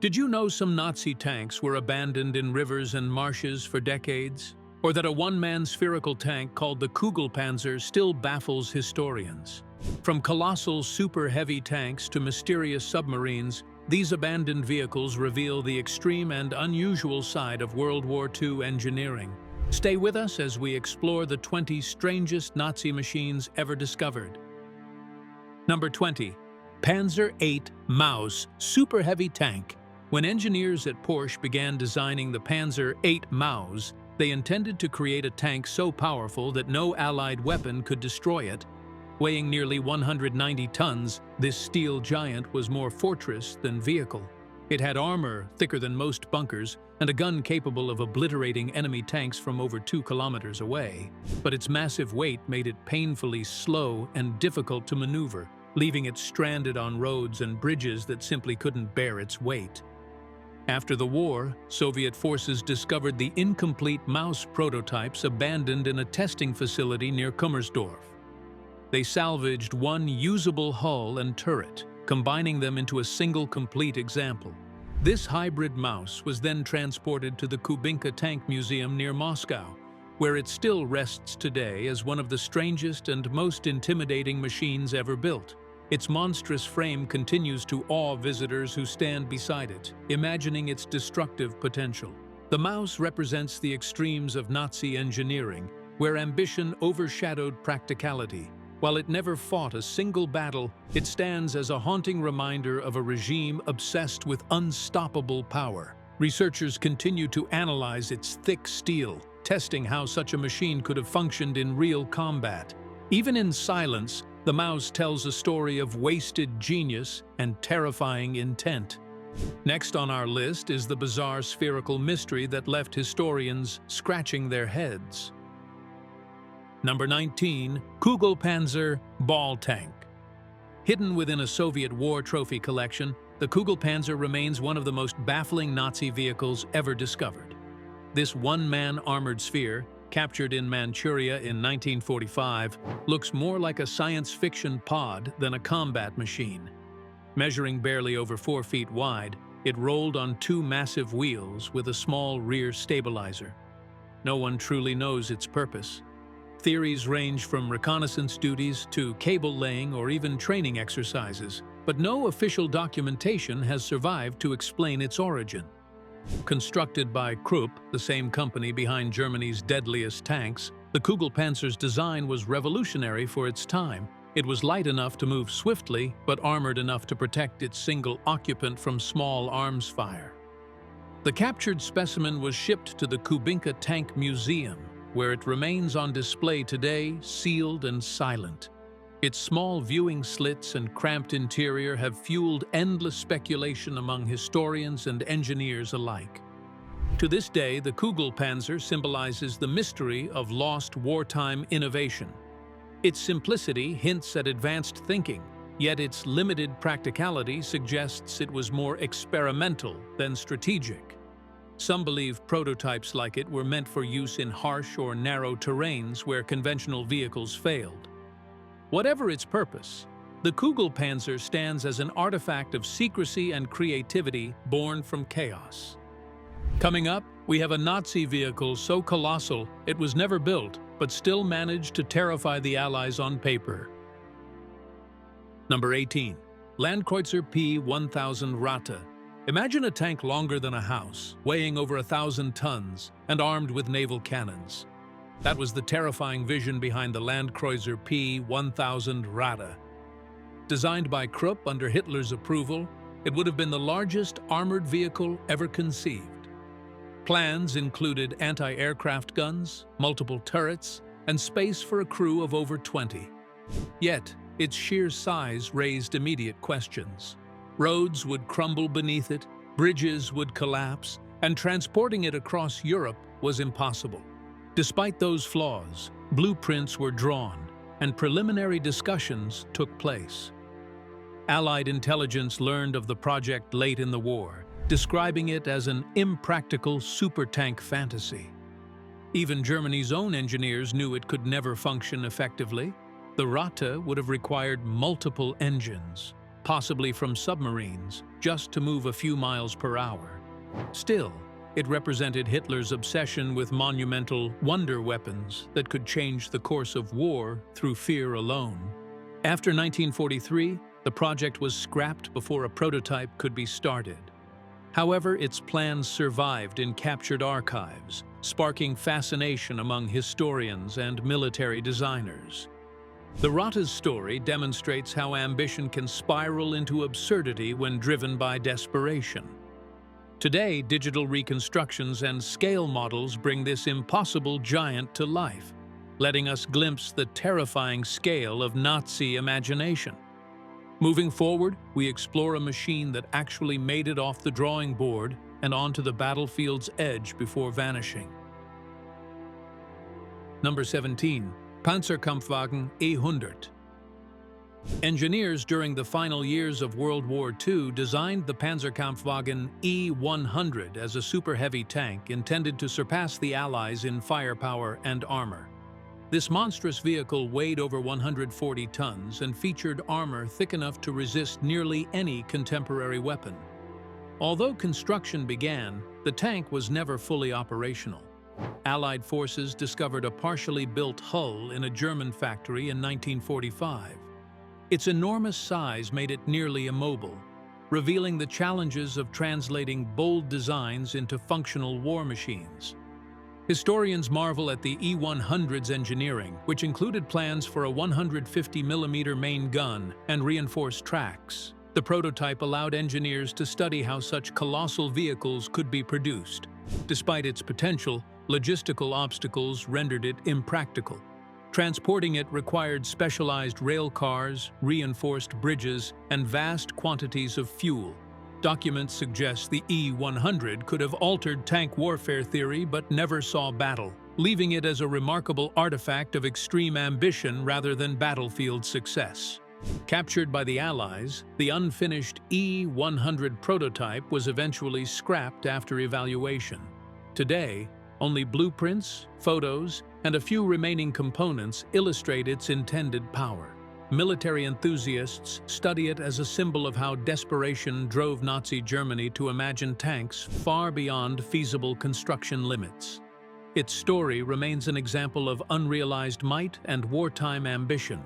Did you know some Nazi tanks were abandoned in rivers and marshes for decades? Or that a one-man spherical tank called the Kugelpanzer still baffles historians? From colossal super-heavy tanks to mysterious submarines, these abandoned vehicles reveal the extreme and unusual side of World War II engineering. Stay with us as we explore the 20 strangest Nazi machines ever discovered. Number 20. Panzer VIII Maus Super Heavy Tank. When engineers at Porsche began designing the Panzer VIII Maus, they intended to create a tank so powerful that no Allied weapon could destroy it. Weighing nearly 190 tons, this steel giant was more fortress than vehicle. It had armor thicker than most bunkers and a gun capable of obliterating enemy tanks from over 2 kilometers away. But its massive weight made it painfully slow and difficult to maneuver, leaving it stranded on roads and bridges that simply couldn't bear its weight. After the war, Soviet forces discovered the incomplete Maus prototypes abandoned in a testing facility near Kummersdorf. They salvaged one usable hull and turret, combining them into a single complete example. This hybrid Maus was then transported to the Kugelpanzer Tank Museum near Moscow, where it still rests today as one of the strangest and most intimidating machines ever built. Its monstrous frame continues to awe visitors who stand beside it, imagining its destructive potential. The Maus represents the extremes of Nazi engineering, where ambition overshadowed practicality. While it never fought a single battle, it stands as a haunting reminder of a regime obsessed with unstoppable power. Researchers continue to analyze its thick steel, testing how such a machine could have functioned in real combat. Even in silence, the Maus tells a story of wasted genius and terrifying intent. Next on our list is the bizarre spherical mystery that left historians scratching their heads. Number 19. Kugelpanzer Ball Tank. Hidden within a Soviet war trophy collection, the Kugelpanzer remains one of the most baffling Nazi vehicles ever discovered. This one-man armored sphere, captured in Manchuria in 1945, looks more like a science fiction pod than a combat machine. Measuring barely over 4 feet wide, it rolled on 2 massive wheels with a small rear stabilizer. No one truly knows its purpose. Theories range from reconnaissance duties to cable laying or even training exercises, but no official documentation has survived to explain its origin. Constructed by Krupp, the same company behind Germany's deadliest tanks, the Kugelpanzer's design was revolutionary for its time. It was light enough to move swiftly, but armored enough to protect its single occupant from small arms fire. The captured specimen was shipped to the Kugelpanzer Tank Museum, where it remains on display today, sealed and silent. Its small viewing slits and cramped interior have fueled endless speculation among historians and engineers alike. To this day, the Kugelpanzer symbolizes the mystery of lost wartime innovation. Its simplicity hints at advanced thinking, yet its limited practicality suggests it was more experimental than strategic. Some believe prototypes like it were meant for use in harsh or narrow terrains where conventional vehicles failed. Whatever its purpose, the Kugelpanzer stands as an artifact of secrecy and creativity born from chaos. Coming up, we have a Nazi vehicle so colossal it was never built, but still managed to terrify the Allies on paper. Number 18. Landkreuzer P-1000 Ratte. Imagine a tank longer than a house, weighing over 1,000 tons, and armed with naval cannons. That was the terrifying vision behind the Landkreuzer P-1000 Ratte. Designed by Krupp under Hitler's approval, it would have been the largest armored vehicle ever conceived. Plans included anti-aircraft guns, multiple turrets, and space for a crew of over 20. Yet, its sheer size raised immediate questions. Roads would crumble beneath it, bridges would collapse, and transporting it across Europe was impossible. Despite those flaws, blueprints were drawn, and preliminary discussions took place. Allied intelligence learned of the project late in the war, describing it as an impractical supertank fantasy. Even Germany's own engineers knew it could never function effectively. The Ratte would have required multiple engines, possibly from submarines, just to move a few miles per hour. Still, it represented Hitler's obsession with monumental wonder weapons that could change the course of war through fear alone. After 1943, the project was scrapped before a prototype could be started. However, its plans survived in captured archives, sparking fascination among historians and military designers. The Rota's story demonstrates how ambition can spiral into absurdity when driven by desperation. Today, digital reconstructions and scale models bring this impossible giant to life, letting us glimpse the terrifying scale of Nazi imagination. Moving forward, we explore a machine that actually made it off the drawing board and onto the battlefield's edge before vanishing. Number 17. Panzerkampfwagen E100. Engineers during the final years of World War II designed the Panzerkampfwagen E100 as a super-heavy tank intended to surpass the Allies in firepower and armor. This monstrous vehicle weighed over 140 tons and featured armor thick enough to resist nearly any contemporary weapon. Although construction began, the tank was never fully operational. Allied forces discovered a partially built hull in a German factory in 1945. Its enormous size made it nearly immobile, revealing the challenges of translating bold designs into functional war machines. Historians marvel at the E100's engineering, which included plans for a 150mm main gun and reinforced tracks. The prototype allowed engineers to study how such colossal vehicles could be produced. Despite its potential, logistical obstacles rendered it impractical. Transporting it required specialized rail cars, reinforced bridges, and vast quantities of fuel. Documents suggest the E100 could have altered tank warfare theory but never saw battle, leaving it as a remarkable artifact of extreme ambition rather than battlefield success. Captured by the Allies, the unfinished E100 prototype was eventually scrapped after evaluation. Today, only blueprints, photos, and a few remaining components illustrate its intended power. Military enthusiasts study it as a symbol of how desperation drove Nazi Germany to imagine tanks far beyond feasible construction limits. Its story remains an example of unrealized might and wartime ambition.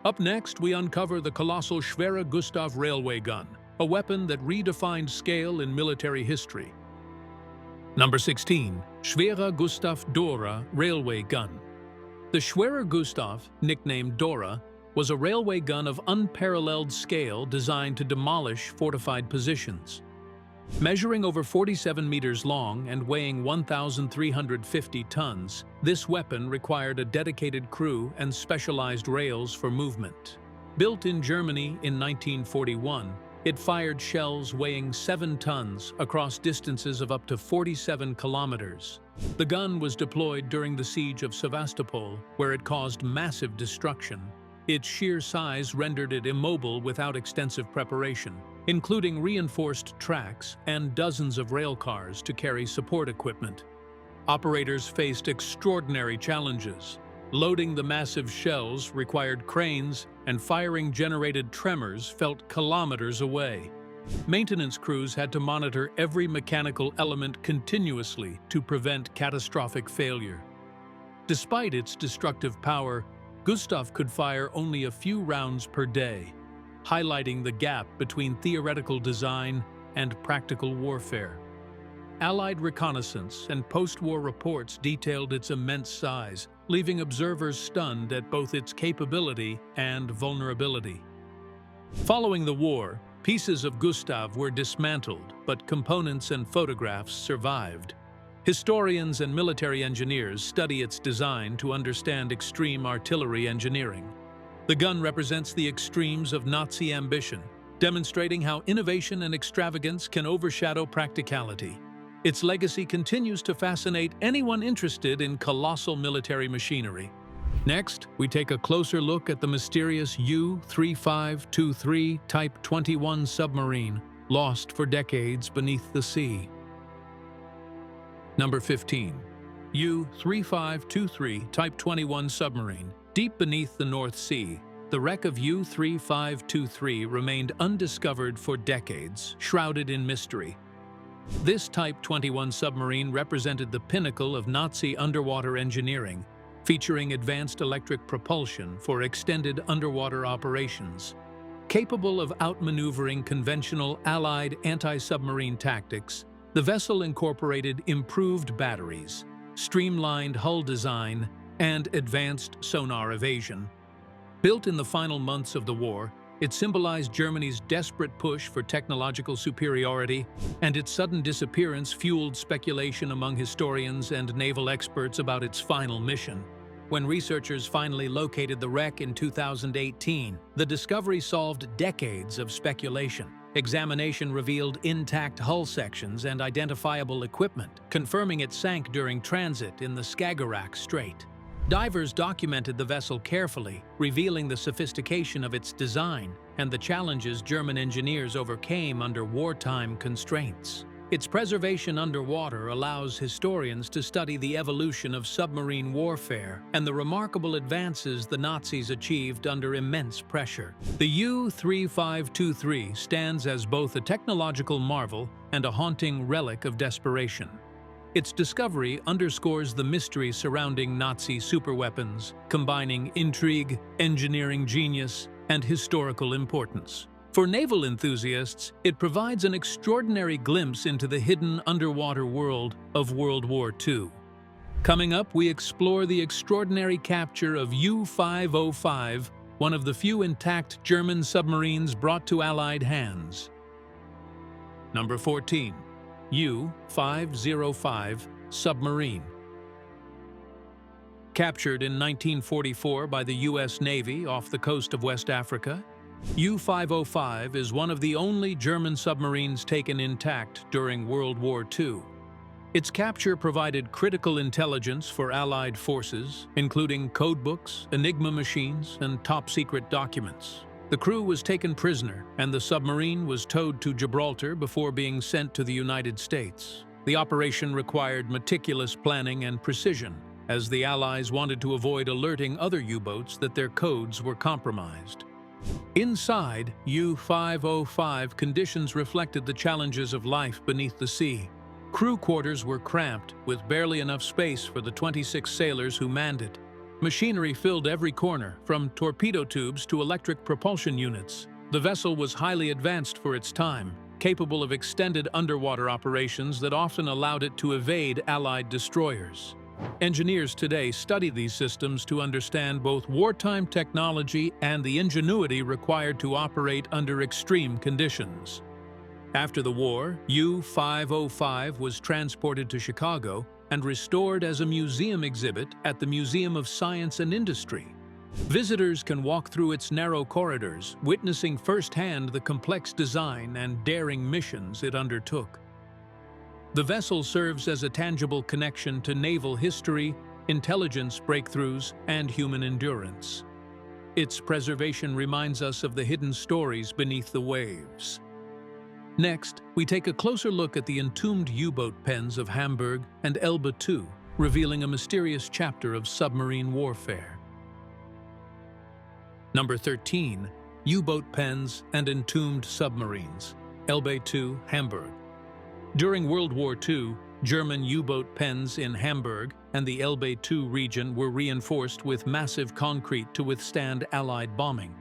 Up next, we uncover the colossal Schwere Gustav railway gun, a weapon that redefined scale in military history. Number 16. Schwere Gustav Dora railway gun. The Schwere Gustav, nicknamed Dora, was a railway gun of unparalleled scale designed to demolish fortified positions. Measuring over 47 meters long and weighing 1,350 tons, this weapon required a dedicated crew and specialized rails for movement. Built in Germany in 1941, it fired shells weighing 7 tons across distances of up to 47 kilometers. The gun was deployed during the siege of Sevastopol, where it caused massive destruction. Its sheer size rendered it immobile without extensive preparation, including reinforced tracks and dozens of rail cars to carry support equipment. Operators faced extraordinary challenges. Loading the massive shells required cranes, and firing generated tremors felt kilometers away. Maintenance crews had to monitor every mechanical element continuously to prevent catastrophic failure. Despite its destructive power, Gustav could fire only a few rounds per day, highlighting the gap between theoretical design and practical warfare. Allied reconnaissance and post-war reports detailed its immense size, leaving observers stunned at both its capability and vulnerability. Following the war, pieces of Gustav were dismantled, but components and photographs survived. Historians and military engineers study its design to understand extreme artillery engineering. The gun represents the extremes of Nazi ambition, demonstrating how innovation and extravagance can overshadow practicality. Its legacy continues to fascinate anyone interested in colossal military machinery. Next, we take a closer look at the mysterious U-3523 Type 21 submarine, lost for decades beneath the sea. Number 15. U-3523 Type 21 submarine, deep beneath the North Sea. The wreck of U-3523 remained undiscovered for decades, shrouded in mystery. This Type 21 submarine represented the pinnacle of Nazi underwater engineering, featuring advanced electric propulsion for extended underwater operations. Capable of outmaneuvering conventional Allied anti-submarine tactics, the vessel incorporated improved batteries, streamlined hull design, and advanced sonar evasion. Built in the final months of the war, it symbolized Germany's desperate push for technological superiority, and its sudden disappearance fueled speculation among historians and naval experts about its final mission. When researchers finally located the wreck in 2018, the discovery solved decades of speculation. Examination revealed intact hull sections and identifiable equipment, confirming it sank during transit in the Skagerrak Strait. Divers documented the vessel carefully, revealing the sophistication of its design and the challenges German engineers overcame under wartime constraints. Its preservation underwater allows historians to study the evolution of submarine warfare and the remarkable advances the Nazis achieved under immense pressure. The U-3523 stands as both a technological marvel and a haunting relic of desperation. Its discovery underscores the mystery surrounding Nazi superweapons, combining intrigue, engineering genius, and historical importance. For naval enthusiasts, it provides an extraordinary glimpse into the hidden underwater world of World War II. Coming up, we explore the extraordinary capture of U-505, one of the few intact German submarines brought to Allied hands. Number 14. U-505 submarine. Captured in 1944 by the U.S. Navy off the coast of West Africa, U-505 is one of the only German submarines taken intact during World War II. Its capture provided critical intelligence for Allied forces, including codebooks, Enigma machines, and top-secret documents. The crew was taken prisoner, and the submarine was towed to Gibraltar before being sent to the United States. The operation required meticulous planning and precision, as the Allies wanted to avoid alerting other U-boats that their codes were compromised. Inside U-505, conditions reflected the challenges of life beneath the sea. Crew quarters were cramped, with barely enough space for the 26 sailors who manned it. Machinery filled every corner, from torpedo tubes to electric propulsion units. The vessel was highly advanced for its time, capable of extended underwater operations that often allowed it to evade Allied destroyers. Engineers today study these systems to understand both wartime technology and the ingenuity required to operate under extreme conditions. After the war, U-505 was transported to Chicago and restored as a museum exhibit at the Museum of Science and Industry. Visitors can walk through its narrow corridors, witnessing firsthand the complex design and daring missions it undertook. The vessel serves as a tangible connection to naval history, intelligence breakthroughs, and human endurance. Its preservation reminds us of the hidden stories beneath the waves. Next, we take a closer look at the entombed U-boat pens of Hamburg and Elba II, revealing a mysterious chapter of submarine warfare. Number 13. U-boat pens and entombed submarines. Elba II, Hamburg. During World War II, German U-boat pens in Hamburg and the Elba II region were reinforced with massive concrete to withstand Allied bombing.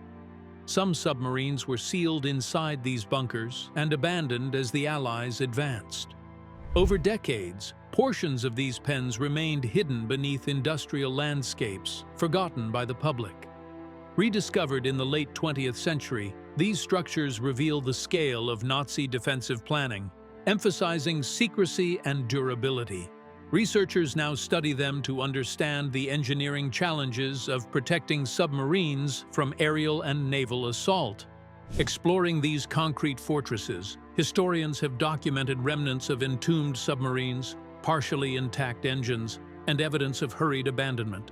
Some submarines were sealed inside these bunkers and abandoned as the Allies advanced. Over decades, portions of these pens remained hidden beneath industrial landscapes, forgotten by the public. Rediscovered in the late 20th century, these structures reveal the scale of Nazi defensive planning, emphasizing secrecy and durability. Researchers now study them to understand the engineering challenges of protecting submarines from aerial and naval assault. Exploring these concrete fortresses, historians have documented remnants of entombed submarines, partially intact engines, and evidence of hurried abandonment.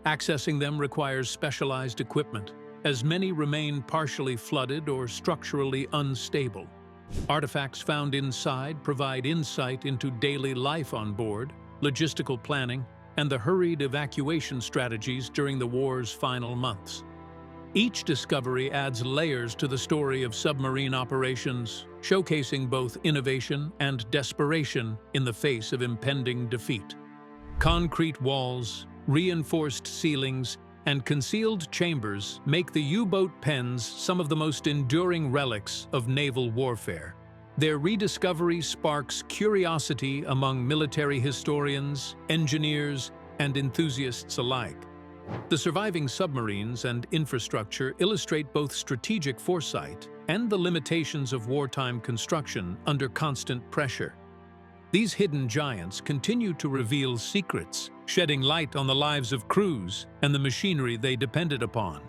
Accessing them requires specialized equipment, as many remain partially flooded or structurally unstable. Artifacts found inside provide insight into daily life on board, logistical planning, and the hurried evacuation strategies during the war's final months. Each discovery adds layers to the story of submarine operations, showcasing both innovation and desperation in the face of impending defeat. Concrete walls, reinforced ceilings, and concealed chambers make the U-boat pens some of the most enduring relics of naval warfare. Their rediscovery sparks curiosity among military historians, engineers, and enthusiasts alike. The surviving submarines and infrastructure illustrate both strategic foresight and the limitations of wartime construction under constant pressure. These hidden giants continue to reveal secrets, shedding light on the lives of crews and the machinery they depended upon.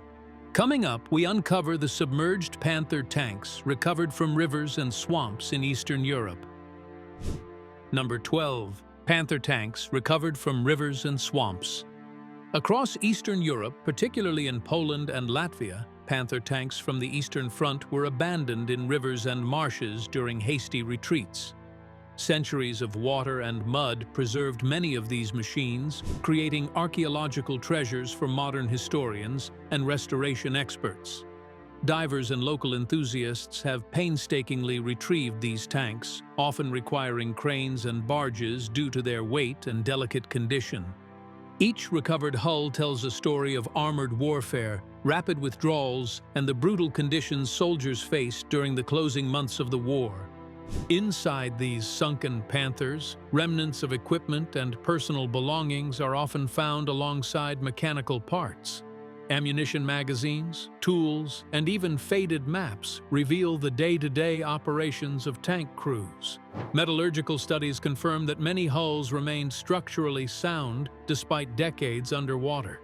Coming up, we uncover the submerged Panther tanks recovered from rivers and swamps in Eastern Europe. Number 12. Panther tanks recovered from rivers and swamps. Across Eastern Europe, particularly in Poland and Latvia, Panther tanks from the Eastern Front were abandoned in rivers and marshes during hasty retreats. Centuries of water and mud preserved many of these machines, creating archaeological treasures for modern historians and restoration experts. Divers and local enthusiasts have painstakingly retrieved these tanks, often requiring cranes and barges due to their weight and delicate condition. Each recovered hull tells a story of armored warfare, rapid withdrawals, and the brutal conditions soldiers faced during the closing months of the war. Inside these sunken Panthers, remnants of equipment and personal belongings are often found alongside mechanical parts. Ammunition magazines, tools, and even faded maps reveal the day-to-day operations of tank crews. Metallurgical studies confirm that many hulls remained structurally sound despite decades underwater.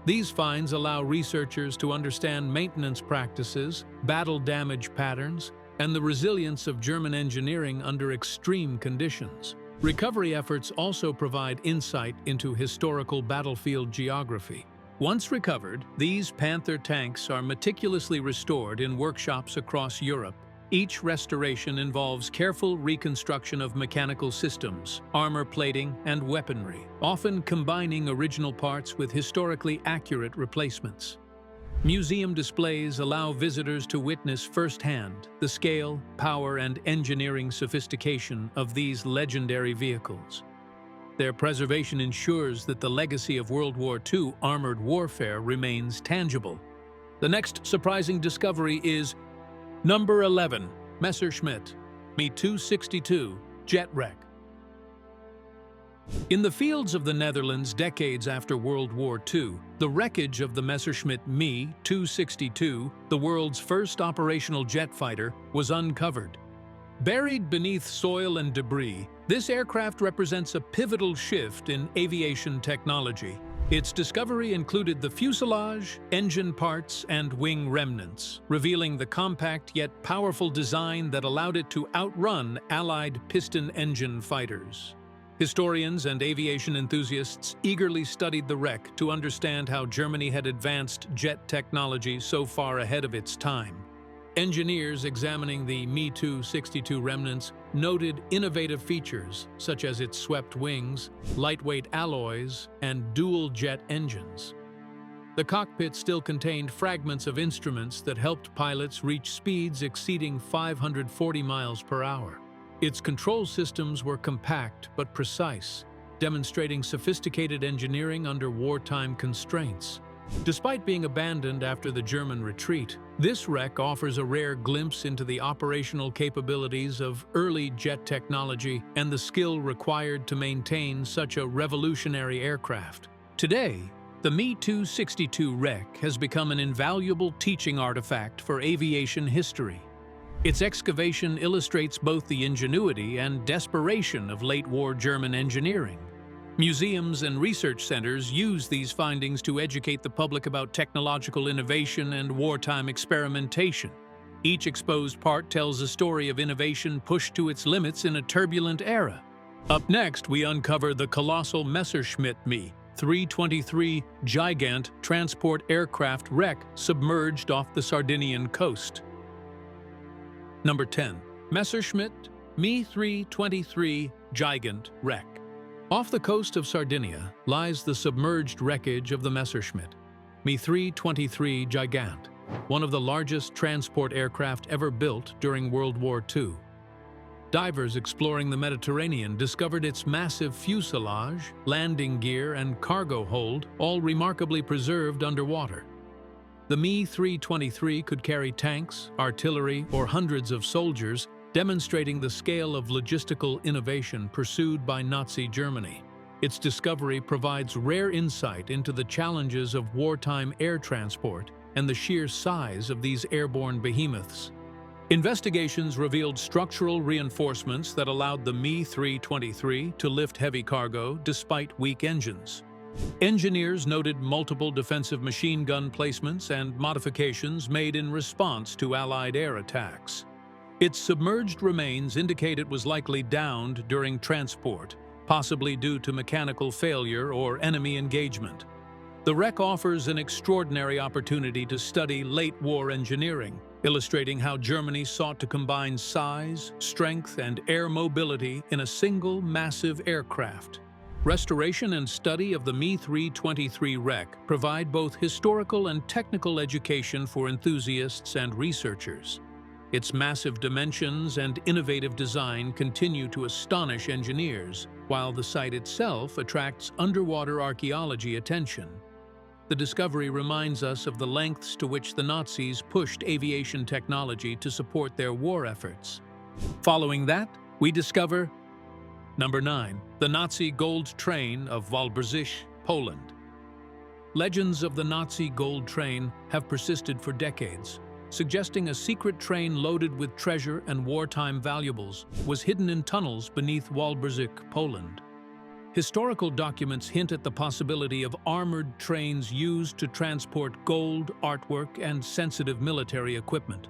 These finds allow researchers to understand maintenance practices, battle damage patterns, and the resilience of German engineering under extreme conditions. Recovery efforts also provide insight into historical battlefield geography. Once recovered, these Panther tanks are meticulously restored in workshops across Europe. Each restoration involves careful reconstruction of mechanical systems, armor plating, and weaponry, often combining original parts with historically accurate replacements. Museum displays allow visitors to witness firsthand the scale, power, and engineering sophistication of these legendary vehicles. Their preservation ensures that the legacy of World War II armored warfare remains tangible. The next surprising discovery is Number 11. Messerschmitt Me-262 jet wreck. In the fields of the Netherlands decades after World War II, the wreckage of the Messerschmitt Me-262, the world's first operational jet fighter, was uncovered. Buried beneath soil and debris, this aircraft represents a pivotal shift in aviation technology. Its discovery included the fuselage, engine parts, and wing remnants, revealing the compact yet powerful design that allowed it to outrun Allied piston engine fighters. Historians and aviation enthusiasts eagerly studied the wreck to understand how Germany had advanced jet technology so far ahead of its time. Engineers examining the Me-262 remnants noted innovative features such as its swept wings, lightweight alloys, and dual-jet engines. The cockpit still contained fragments of instruments that helped pilots reach speeds exceeding 540 miles per hour. Its control systems were compact but precise, demonstrating sophisticated engineering under wartime constraints. Despite being abandoned after the German retreat, this wreck offers a rare glimpse into the operational capabilities of early jet technology and the skill required to maintain such a revolutionary aircraft. Today, the Me-262 wreck has become an invaluable teaching artifact for aviation history. Its excavation illustrates both the ingenuity and desperation of late-war German engineering. Museums and research centers use these findings to educate the public about technological innovation and wartime experimentation. Each exposed part tells a story of innovation pushed to its limits in a turbulent era. Up next, we uncover the colossal Messerschmitt Me-323 Gigant transport aircraft wreck submerged off the Sardinian coast. Number 10. Messerschmitt Me-323 Gigant wreck. Off the coast of Sardinia lies the submerged wreckage of the Messerschmitt. Me-323 Gigant, one of the largest transport aircraft ever built during World War II. Divers exploring the Mediterranean discovered its massive fuselage, landing gear, and cargo hold, all remarkably preserved underwater. The Me-323 could carry tanks, artillery, or hundreds of soldiers, demonstrating the scale of logistical innovation pursued by Nazi Germany. Its discovery provides rare insight into the challenges of wartime air transport and the sheer size of these airborne behemoths. Investigations revealed structural reinforcements that allowed the Me-323 to lift heavy cargo despite weak engines. Engineers noted multiple defensive machine gun placements and modifications made in response to Allied air attacks. Its submerged remains indicate it was likely downed during transport, possibly due to mechanical failure or enemy engagement. The wreck offers an extraordinary opportunity to study late-war engineering, illustrating how Germany sought to combine size, strength, and air mobility in a single massive aircraft. Restoration and study of the Me-323 wreck provide both historical and technical education for enthusiasts and researchers. Its massive dimensions and innovative design continue to astonish engineers, while the site itself attracts underwater archaeology attention. The discovery reminds us of the lengths to which the Nazis pushed aviation technology to support their war efforts. Following that, we discover Number 9. The Nazi Gold Train of Walbrzych, Poland. Legends of the Nazi Gold Train have persisted for decades, suggesting a secret train loaded with treasure and wartime valuables was hidden in tunnels beneath Walbrzych, Poland. Historical documents hint at the possibility of armored trains used to transport gold, artwork, and sensitive military equipment.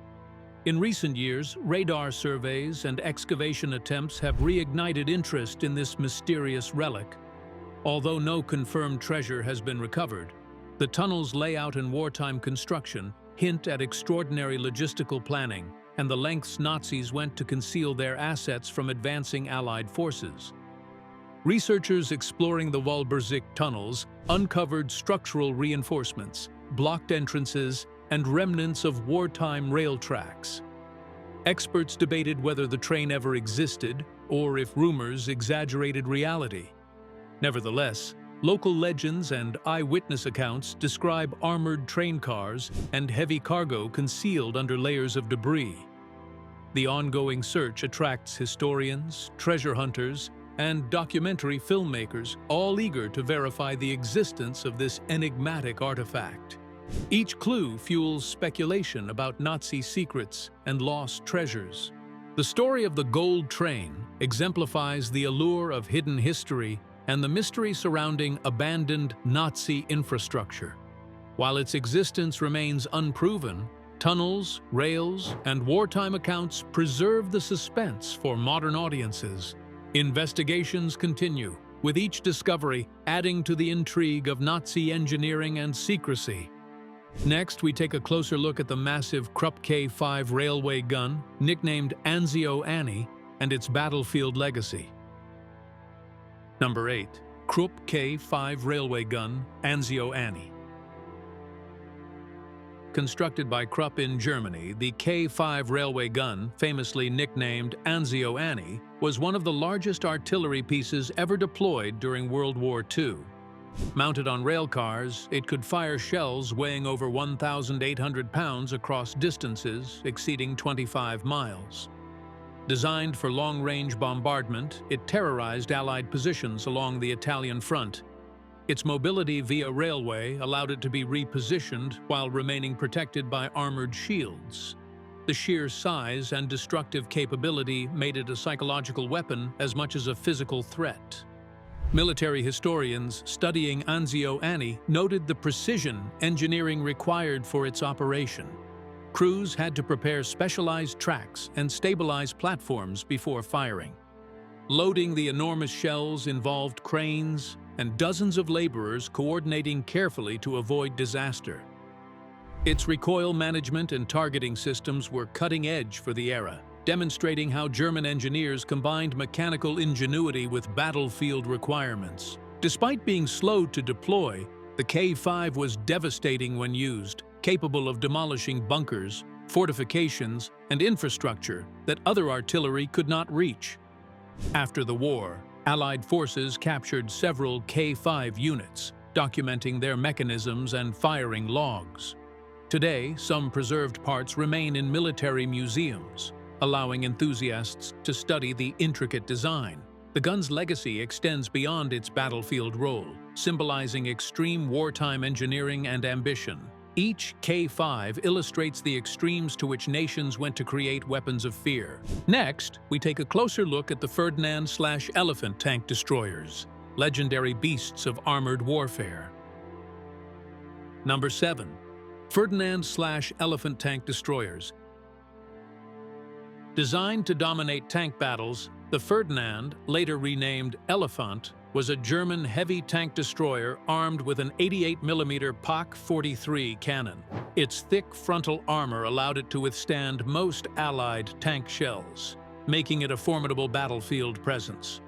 In recent years, radar surveys and excavation attempts have reignited interest in this mysterious relic. Although no confirmed treasure has been recovered, the tunnel's layout and wartime construction hint at extraordinary logistical planning and the lengths Nazis went to conceal their assets from advancing Allied forces. Researchers exploring the Walbrzych tunnels uncovered structural reinforcements, blocked entrances, and remnants of wartime rail tracks. Experts debated whether the train ever existed or if rumors exaggerated reality. Nevertheless, local legends and eyewitness accounts describe armored train cars and heavy cargo concealed under layers of debris. The ongoing search attracts historians, treasure hunters, and documentary filmmakers, all eager to verify the existence of this enigmatic artifact. Each clue fuels speculation about Nazi secrets and lost treasures. The story of the Gold Train exemplifies the allure of hidden history and the mystery surrounding abandoned Nazi infrastructure. While its existence remains unproven, tunnels, rails, and wartime accounts preserve the suspense for modern audiences. Investigations continue, with each discovery adding to the intrigue of Nazi engineering and secrecy. Next, we take a closer look at the massive Krupp K5 railway gun, nicknamed Anzio Annie, and its battlefield legacy. Number 8. Krupp K5 railway gun, Anzio Annie. Constructed by Krupp in Germany, the K5 railway gun, famously nicknamed Anzio Annie, was one of the largest artillery pieces ever deployed during World War II. Mounted on rail cars, it could fire shells weighing over 1,800 pounds across distances exceeding 25 miles. Designed for long-range bombardment, it terrorized Allied positions along the Italian front. Its mobility via railway allowed it to be repositioned while remaining protected by armored shields. The sheer size and destructive capability made it a psychological weapon as much as a physical threat. Military historians studying Anzio Annie noted the precision engineering required for its operation. Crews had to prepare specialized tracks and stabilize platforms before firing. Loading the enormous shells involved cranes and dozens of laborers coordinating carefully to avoid disaster. Its recoil management and targeting systems were cutting edge for the era, demonstrating how German engineers combined mechanical ingenuity with battlefield requirements. Despite being slow to deploy, The K-5 was devastating when used, capable of demolishing bunkers, fortifications, and infrastructure that other artillery could not reach. After the war, Allied forces captured several K-5 units, documenting their mechanisms and firing logs. Today, some preserved parts remain in military museums, allowing enthusiasts to study the intricate design. The gun's legacy extends beyond its battlefield role, symbolizing extreme wartime engineering and ambition. Each K-5 illustrates the extremes to which nations went to create weapons of fear. Next, we take a closer look at the Ferdinand/Elephant tank destroyers, legendary beasts of armored warfare. Number 7. Ferdinand/Elephant tank destroyers. Designed to dominate tank battles, the Ferdinand, later renamed Elephant, was a German heavy tank destroyer armed with an 88mm Pak-43 cannon. Its thick frontal armor allowed it to withstand most Allied tank shells, making it a formidable battlefield presence.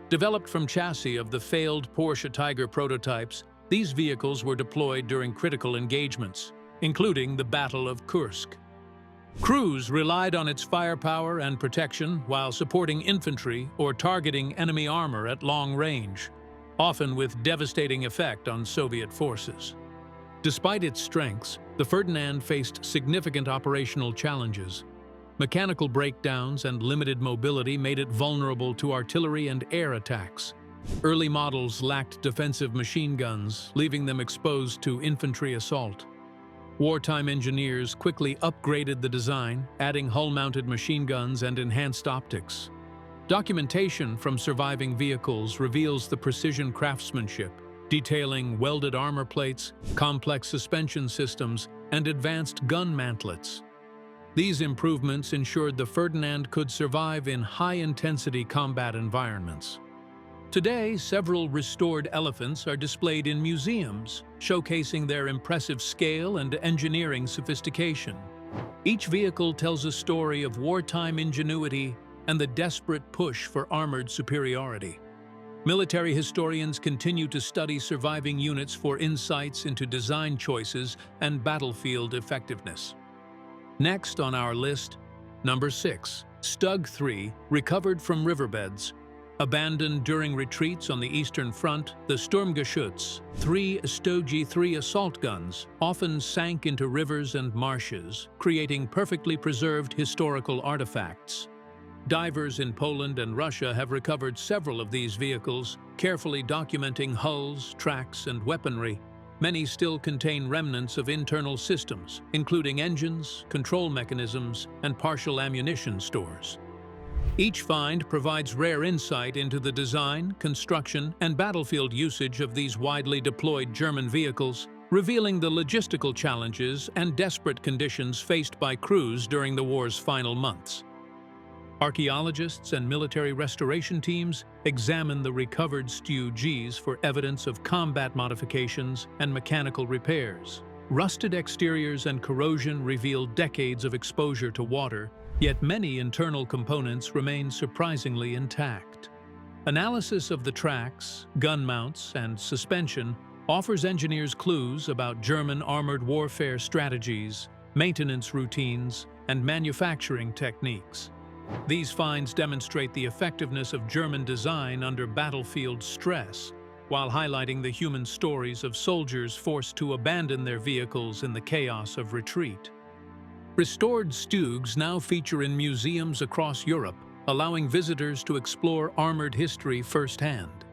Developed from chassis of the failed Porsche Tiger prototypes, these vehicles were deployed during critical engagements, including the Battle of Kursk. Crews relied on its firepower and protection while supporting infantry or targeting enemy armor at long range, often with devastating effect on Soviet forces. Despite its strengths, the Ferdinand faced significant operational challenges. Mechanical breakdowns and limited mobility made it vulnerable to artillery and air attacks. Early models lacked defensive machine guns, leaving them exposed to infantry assault. Wartime engineers quickly upgraded the design, adding hull-mounted machine guns and enhanced optics. Documentation from surviving vehicles reveals the precision craftsmanship, detailing welded armor plates, complex suspension systems, and advanced gun mantlets. These improvements ensured the Ferdinand could survive in high-intensity combat environments. Today, several restored elephants are displayed in museums, showcasing their impressive scale and engineering sophistication. Each vehicle tells a story of wartime ingenuity and the desperate push for armored superiority. Military historians continue to study surviving units for insights into design choices and battlefield effectiveness. Next on our list, number 6, Stug-3, recovered from riverbeds. Abandoned during retreats on the Eastern Front, the Sturmgeschütz, 3 Stogi-3 assault guns, often sank into rivers and marshes, creating perfectly preserved historical artifacts. Divers in Poland and Russia have recovered several of these vehicles, carefully documenting hulls, tracks, and weaponry. Many still contain remnants of internal systems, including engines, control mechanisms, and partial ammunition stores. Each find provides rare insight into the design, construction, and battlefield usage of these widely deployed German vehicles, revealing the logistical challenges and desperate conditions faced by crews during the war's final months. Archaeologists and military restoration teams examine the recovered Stug-Gs for evidence of combat modifications and mechanical repairs. Rusted exteriors and corrosion reveal decades of exposure to water, yet many internal components remain surprisingly intact. Analysis of the tracks, gun mounts, and suspension offers engineers clues about German armored warfare strategies, maintenance routines, and manufacturing techniques. These finds demonstrate the effectiveness of German design under battlefield stress, while highlighting the human stories of soldiers forced to abandon their vehicles in the chaos of retreat. Restored Stugs now feature in museums across Europe, allowing visitors to explore armored history firsthand.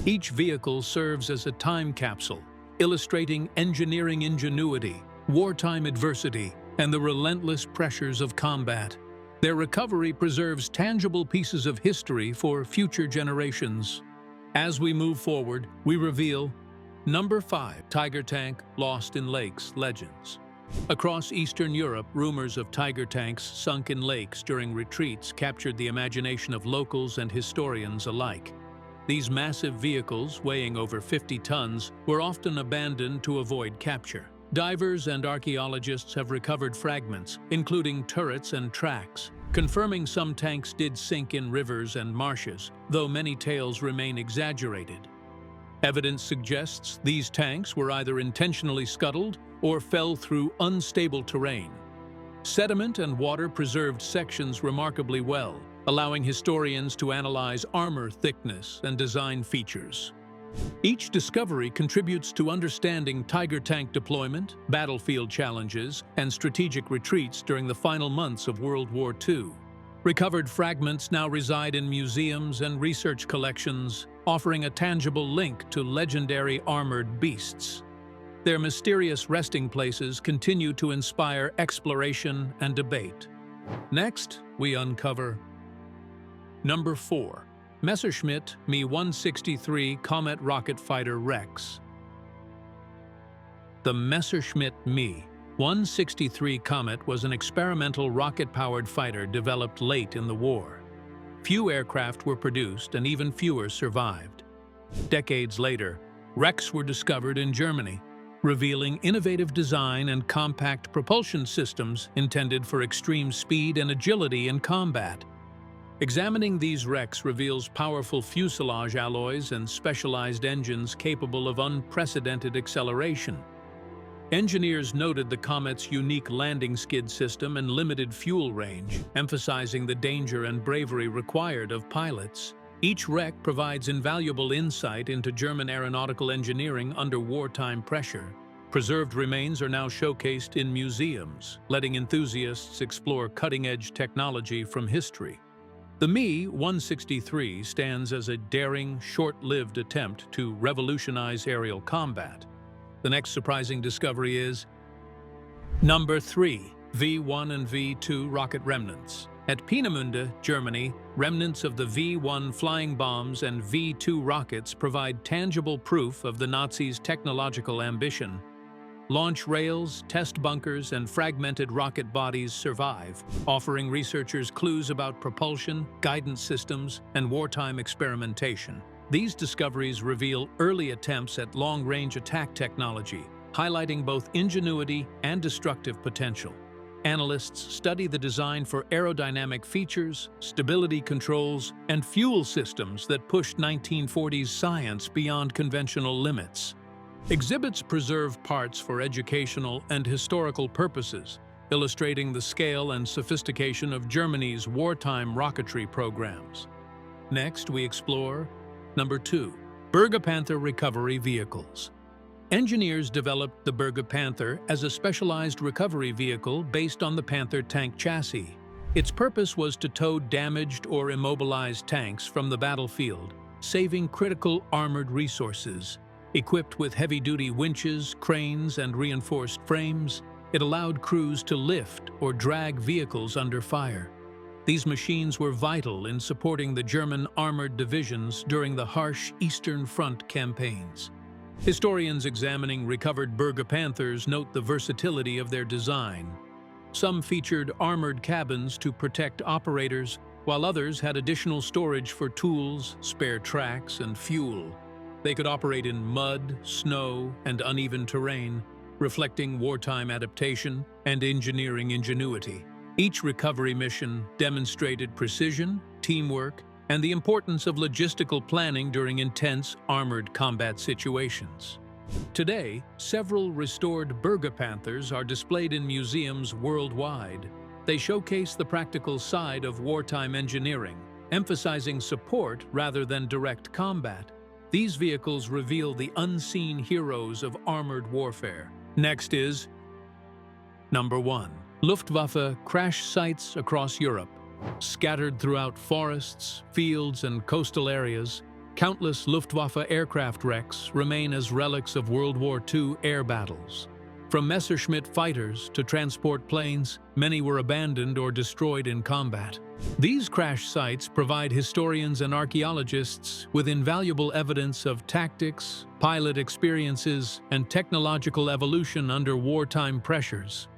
Each vehicle serves as a time capsule, illustrating engineering ingenuity, wartime adversity, and the relentless pressures of combat. Their recovery preserves tangible pieces of history for future generations. As we move forward, we reveal number 5, Tiger Tank Lost in Lakes Legends. Across Eastern Europe, rumors of Tiger tanks sunk in lakes during retreats captured the imagination of locals and historians alike. These massive vehicles, weighing over 50 tons, were often abandoned to avoid capture. Divers and archaeologists have recovered fragments, including turrets and tracks, confirming some tanks did sink in rivers and marshes, though many tales remain exaggerated. Evidence suggests these tanks were either intentionally scuttled or fell through unstable terrain. Sediment and water preserved sections remarkably well, allowing historians to analyze armor thickness and design features. Each discovery contributes to understanding Tiger tank deployment, battlefield challenges, and strategic retreats during the final months of World War II. Recovered fragments now reside in museums and research collections, offering a tangible link to legendary armored beasts. Their mysterious resting places continue to inspire exploration and debate. Next, we uncover Number 4. Messerschmitt Me-163 Comet Rocket Fighter Rex. The Messerschmitt Me-163 Comet was an experimental rocket-powered fighter developed late in the war. Few aircraft were produced and even fewer survived. Decades later, Rex were discovered in Germany, revealing innovative design and compact propulsion systems intended for extreme speed and agility in combat. Examining these wrecks reveals powerful fuselage alloys and specialized engines capable of unprecedented acceleration. Engineers noted the Comet's unique landing skid system and limited fuel range, emphasizing the danger and bravery required of pilots. Each wreck provides invaluable insight into German aeronautical engineering under wartime pressure. Preserved remains are now showcased in museums, letting enthusiasts explore cutting-edge technology from history. The Me-163 stands as a daring, short-lived attempt to revolutionize aerial combat. The next surprising discovery is Number 3. V-1 and V-2 rocket remnants. At Peenemünde, Germany, remnants of the V-1 flying bombs and V-2 rockets provide tangible proof of the Nazis' technological ambition. Launch rails, test bunkers, and fragmented rocket bodies survive, offering researchers clues about propulsion, guidance systems, and wartime experimentation. These discoveries reveal early attempts at long-range attack technology, highlighting both ingenuity and destructive potential. Analysts study the design for aerodynamic features, stability controls, and fuel systems that pushed 1940s science beyond conventional limits. Exhibits preserve parts for educational and historical purposes, illustrating the scale and sophistication of Germany's wartime rocketry programs. Next, we explore Number 2. Kugelpanzer Recovery Vehicles. Engineers developed the Kugelpanzer as a specialized recovery vehicle based on the Panther tank chassis. Its purpose was to tow damaged or immobilized tanks from the battlefield, saving critical armored resources. Equipped with heavy-duty winches, cranes, and reinforced frames, it allowed crews to lift or drag vehicles under fire. These machines were vital in supporting the German armored divisions during the harsh Eastern Front campaigns. Historians examining recovered Kugelpanzers note the versatility of their design. Some featured armored cabins to protect operators, while others had additional storage for tools, spare tracks, and fuel. They could operate in mud, snow, and uneven terrain, reflecting wartime adaptation and engineering ingenuity. Each recovery mission demonstrated precision, teamwork, and the importance of logistical planning during intense armored combat situations. Today, several restored Kugelpanzers are displayed in museums worldwide. They showcase the practical side of wartime engineering, emphasizing support rather than direct combat. These vehicles reveal the unseen heroes of armored warfare. Next is Number 1. Luftwaffe crash sites across Europe. Scattered throughout forests, fields, and coastal areas, countless Luftwaffe aircraft wrecks remain as relics of World War II air battles. From Messerschmitt fighters to transport planes, many were abandoned or destroyed in combat. These crash sites provide historians and archaeologists with invaluable evidence of tactics, pilot experiences, and technological evolution under wartime pressures.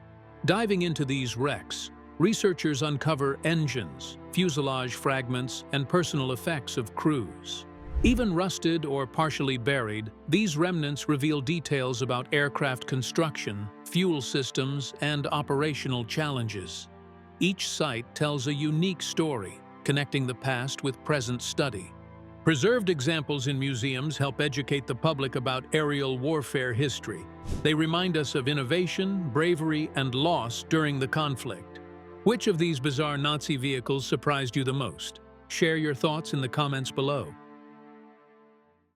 Diving into these wrecks, researchers uncover engines, fuselage fragments, and personal effects of crews. Even rusted or partially buried, these remnants reveal details about aircraft construction, fuel systems, and operational challenges. Each site tells a unique story, connecting the past with present study. Preserved examples in museums help educate the public about aerial warfare history. They remind us of innovation, bravery, and loss during the conflict. Which of these bizarre Nazi vehicles surprised you the most? Share your thoughts in the comments below.